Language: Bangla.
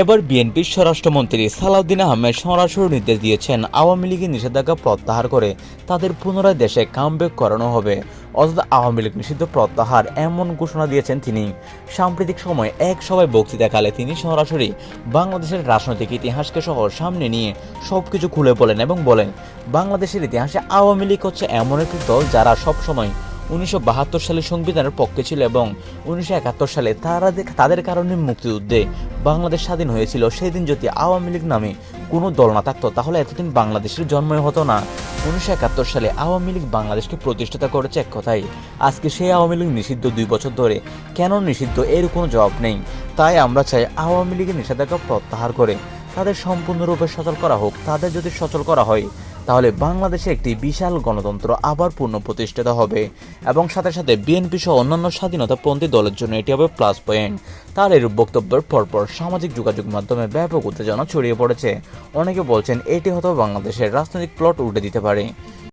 এবার বিএনপির স্বরাষ্ট্রমন্ত্রী সালাউদ্দিন আহমেদ সরাসরি নির্দেশ দিয়েছেন, আওয়ামী লীগের নিষেধাজ্ঞা প্রত্যাহার করে তাদের পুনরায় দেশে কামব্যাক করানো হবে। অর্থাৎ আওয়ামী লীগ নিষিদ্ধ প্রত্যাহার এমন ঘোষণা দিয়েছেন তিনি। সাম্প্রতিক সময়ে এক সভায় বক্তৃতাকালে তিনি সরাসরি বাংলাদেশের রাজনৈতিক ইতিহাসকে সহ সামনে নিয়ে সবকিছু খুলে বলেন এবং বলেন, বাংলাদেশের ইতিহাসে আওয়ামী লীগ হচ্ছে এমন একটি দল যারা সবসময় 1972 সালে সংবিধানের পক্ষে ছিল এবং 1971 সালে তাদের কারণে মুক্তিযুদ্ধে বাংলাদেশ স্বাধীন হয়েছিল। সেদিন যদি আওয়ামী লীগ নামে কোনো দল না থাকতো তাহলে এতদিন বাংলাদেশের জন্মই হতো না। 1971 সালে আওয়ামী লীগ বাংলাদেশকে প্রতিষ্ঠিত করেছে এক কথায়। আজকে সেই আওয়ামী লীগ নিষিদ্ধ 2 বছর ধরে। কেন নিষিদ্ধ এর কোনো জবাব নেই। তাই আমরা চাই আওয়ামী লীগের নিষেধাজ্ঞা প্রত্যাহার করে তাদের সম্পূর্ণরূপে সচল করা হোক। তাদের যদি সচল করা হয় তাহলে বাংলাদেশে একটি বিশাল গণতন্ত্র আবার পুনঃপ্রতিষ্ঠিত হবে এবং সাথে সাথে বিএনপি সহ অন্যান্য স্বাধীনতাপন্থী দলের জন্য এটি হবে প্লাস পয়েন্ট। তার এর বক্তব্যের পরপর সামাজিক যোগাযোগ মাধ্যমে ব্যাপক উত্তেজনা ছড়িয়ে পড়েছে। অনেকে বলছেন এটি হয়তো বাংলাদেশের রাজনৈতিক প্লট উল্টে দিতে পারে।